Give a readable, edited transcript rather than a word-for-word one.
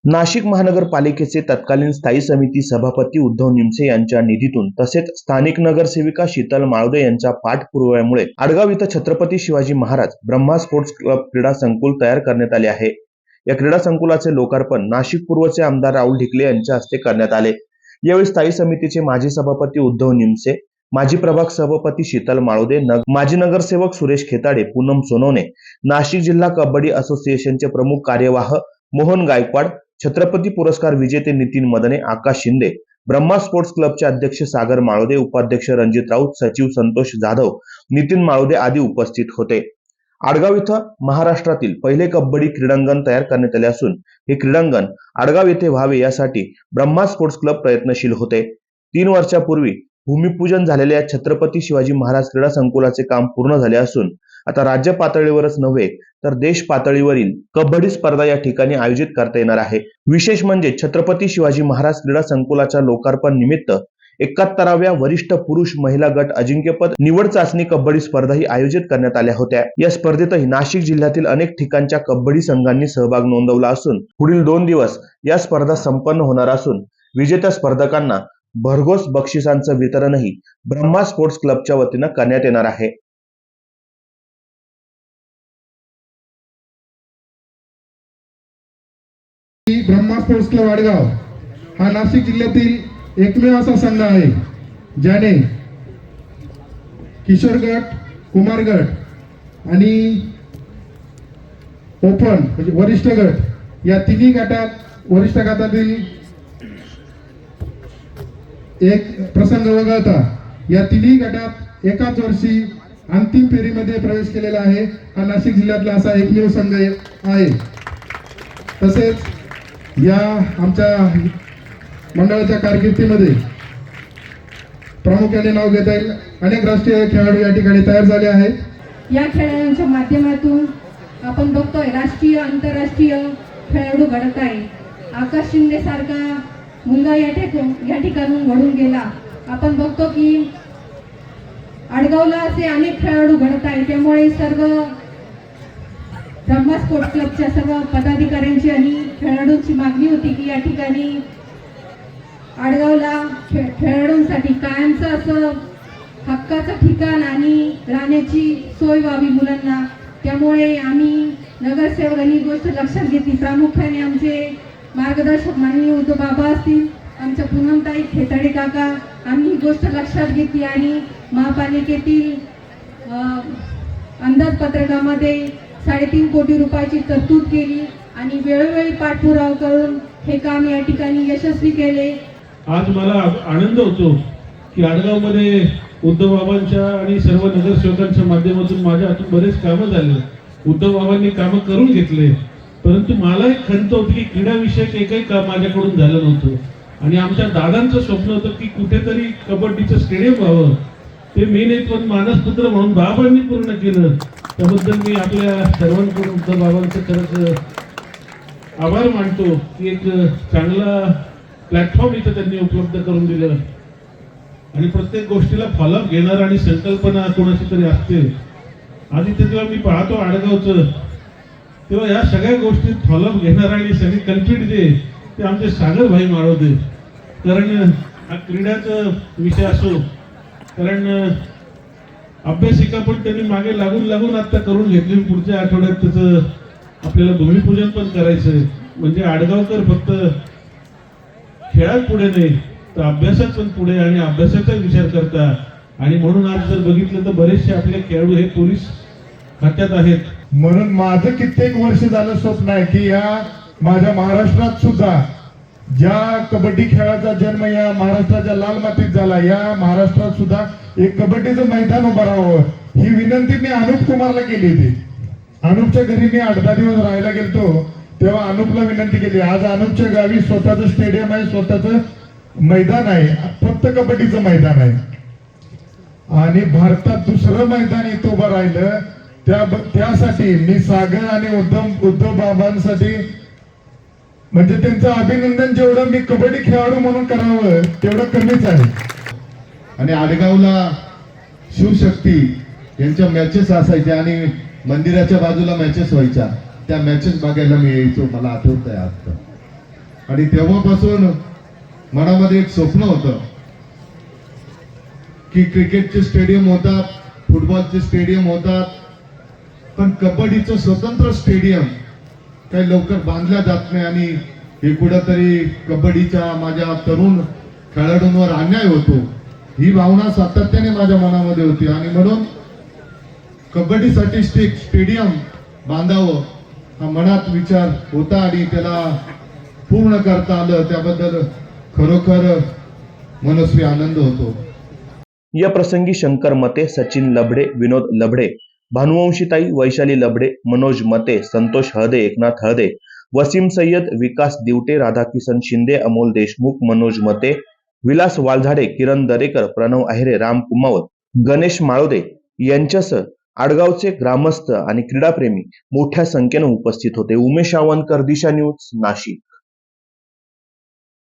नाशिक महानगरपालिकेचे तत्कालीन स्थायी समिती सभापती उद्धव निमसे यांच्या निधीतून तसेच स्थानिक नगरसेविका शीतल माळुदे यांच्या पाठपुराव्यामुळे आडगाव इथं छत्रपती शिवाजी महाराज ब्रह्मा स्पोर्ट्स क्लब क्रीडा संकुल तयार करण्यात आले आहे। या क्रीडा संकुलाचे लोकार्पण नाशिक पूर्वचे आमदार राहुल ढिकले यांच्या हस्ते करण्यात आले। यावेळी स्थायी समितीचे माजी सभापती उद्धव निमसे, माजी प्रभाग सभापती शीतल माळुदे, माजी नगरसेवक सुरेश खेताडे, पूनम सोनवणे, नाशिक जिल्हा कबड्डी असोसिएशनचे प्रमुख कार्यवाह मोहन गायकवाड, छत्रपती पुरस्कार विजेते नितीन मदने, आकाश शिंदे, ब्रह्मा स्पोर्ट्स क्लबचे अध्यक्ष सागर माळुदे, उपाध्यक्ष रणजित राऊत, सचिव संतोष जाधव, नितीन माळुदे आदी उपस्थित होते। आडगाव इथं महाराष्ट्रातील पहिले कबड्डी क्रीडांगण तयार करण्यात आले असून हे क्रीडांगण आडगाव येथे व्हावे यासाठी ब्रह्मा स्पोर्ट्स क्लब प्रयत्नशील होते। 3 वर्षापूर्वी भूमिपूजन झालेल्या छत्रपती शिवाजी महाराज क्रीडा संकुलाचे काम पूर्ण झाले असून आता राज्य पातळीवरच नव्हे तर देश पातळीवरील कबड्डी स्पर्धा या ठिकाणी आयोजित करता येणार आहे। विशेष म्हणजे छत्रपती शिवाजी महाराज क्रीडा संकुलाच्या लोकार्पण निमित्त 71व्या वरिष्ठ पुरुष महिला गट अजिंक्यपद निवड चाचणी कबड्डी स्पर्धाही आयोजित करण्यात आल्या होत्या। या स्पर्धेतही नाशिक जिल्ह्यातील अनेक ठिकाणच्या कबड्डी संघांनी सहभाग नोंदवला असून पुढील 2 दिवस या स्पर्धा संपन्न होणार असून विजेत्या स्पर्धकांना भरघोस बक्षिसांचं वितरणही ब्रह्मा स्पोर्ट्स क्लबच्या वतीनं करण्यात येणार आहे। ब्रह्मा स्पोर्ट्स क्लब आडगाव हा नाशिक जिल्ह्यातील एकमेव असा संघ आहे ज्याने किशोर गट, कुमार गट आणि ओपन म्हणजे वरिष्ठ गट या तिन्ही गटात वरिष्ठ गटातील एक प्रसंग वगळता या तिन्ही गटात एकाच वर्षी अंतिम फेरीमध्ये प्रवेश केलेला आहे। हा नाशिक जिल्ह्यातला असा एकमेव संघ आहे। तसेच या आमच्या मंडळाच्या कारकिर्दीमध्ये प्रामुख्याने नाव घेता येईल अनेक राष्ट्रीय खेळाडू या ठिकाणी तयार झाले आहेत। या खेळांच्या माध्यमातून आपण बघतोय राष्ट्रीय आंतरराष्ट्रीय खेळाडू घडत आहे। आकाश शिंदे सारखा मुलगा या ठिकाणून घडून गेला। आपण बघतो की आडगावला असे अनेक खेळाडू घडत आहेत। त्यामुळे सर्व ब्रह्मा स्पोर्ट्स क्लबच्या सर्व पदाधिकाऱ्यांची आणि खेळाडूंची मागणी होती की या ठिकाणी आडगावला खेळाडूंसाठी कायमचं असं हक्काचं ठिकाण आणि राहण्याची सोय व्हावी मुलांना। त्यामुळे आम्ही नगरसेवकांनी गोष्ट लक्षात घेतली। प्रामुख्याने आमचे मार्गदर्शक माननीय उद्धव बाबा असतील, आमच्या पूनमताई खेताडे काका, आम्ही ही गोष्ट लक्षात घेतली आणि महापालिकेतील अंदाजपत्रकामध्ये 3.5 कोटी रुपयाची तरतूद केली आणि वेळोवेळी पाठपुरावा करून हे काम या ठिकाणी यशस्वी केले। आज मला आनंद होतो की आडगावमध्ये उद्धव बाबांच्या आणि सर्व नगरसेवकांच्या माध्यमातून माझ्या हातून बरेच कामं झाले। उद्धव बाबांनी कामं करून घेतले, परंतु मला एक खंत होती की क्रीडाविषयक एकही काम माझ्याकडून झालं नव्हतं आणि आमच्या दादांचं स्वप्न होतं की कुठेतरी कबड्डीचं स्टेडियम व्हावं। ते मी नाही पण मानसपुत्र म्हणून बाबांनी पूर्ण केलं। त्याबद्दल मी आपल्या सर्वांकडून उद्धव बाबांचं खरंच आभार मानतो की एक चांगला प्लॅटफॉर्म इथं त्यांनी उपलब्ध करून दिलं आणि प्रत्येक गोष्टीला फॉलोअप घेणार आणि संकल्पना कोणाची तरी असते। आधी ते जेव्हा मी पाहतो आडगावचं तेव्हा या सगळ्या गोष्टीत फॉलोअप घेणार आणि सगळे कल्पित जे ते आमचे सागर भाई माळवते। कारण हा क्रीडाचा विषय असो, कारण अभ्यासिका पण त्यांनी मागे लागून आता करून घेतली। पुढच्या आठवड्यात त्याचं आपल्याला भूमिपूजन पण करायचंय। म्हणजे आडगावकर फक्त खेळात पुढे नाही तर अभ्यासात पण पुढे आणि अभ्यासाचा विचार करता आणि म्हणून आज जर बघितलं तर बरेचसे आपले खेळाडू हे पोलीस खात्यात आहेत। म्हणून माझं कित्येक वर्ष झालं स्वप्न आहे की या माझ्या महाराष्ट्रात सुद्धा ज्या कबड्डी खेळाचा जन्म या महाराष्ट्राच्या लाल मातीत झाला, या महाराष्ट्रात सुद्धा एक कबड्डीचं मैदान उभं राहावं ही विनंती मी अनुप कुमारला केली होती। अनुपच्या घरी मी 8-10 दिवस राहायला गेलतो तेव्हा अनुपला विनंती केली। आज अनुपच्या गावी स्वतःचं स्टेडियम आहे, स्वतःचं मैदान आहे, फक्त कबड्डीचं मैदान आहे आणि भारतात दुसरं मैदान इथं उभं राहिलं। त्यासाठी मी सागर आणि उद्धव बाबांसाठी म्हणजे त्यांचं अभिनंदन जेवढं मी कबड्डी खेळाडू म्हणून करावं तेवढं कमीच आहे। आणि आडगावला शिवशक्ती यांच्या मॅचेस असायच्या आणि मंदिराच्या बाजूला मॅचेस व्हायच्या, त्या मॅचेस बघायला मी यायचो, मला आठवत आहे आता। आणि तेव्हापासून मनामध्ये एक स्वप्न होतं की क्रिकेटचे स्टेडियम होतात, फुटबॉलचे स्टेडियम होतात, पण कबड्डीचं स्वतंत्र स्टेडियम काही लवकर बांधल्या जात नाही आणि हे कुठंतरी कबड्डीच्या माझ्या तरुण खेळाडूंवर अन्याय होतो, ही भावना सातत्याने माझ्या मनामध्ये होती आणि म्हणून कबड्डीसाठी स्टेडियम बांधावं हा मनात विचार होता आणि त्याला पूर्ण करता आलं, त्याबद्दल खरोखर मनस्वी आनंद होतो. या प्रसंगी शंकर मते, सचिन लबडे, विनोद लबडे, भानुवंशीताई, वैशाली लबडे, मनोज मते, संतोष हळदे, एकनाथ हळदे, वसीम सय्यद, विकास दिवटे, राधाकिसन शिंदे, अमोल देशमुख, मनोज मते, विलास वालझाडे, किरण दरेकर, प्रणव अहिरे, राम कुमावत, गणेश माळोदे यांच्यासह आडगावचे ग्रामस्थ आणि क्रीडाप्रेमी मोठ्या संख्येने उपस्थित होते. उमेश आवनकर, दिशा न्यूज, नाशिक.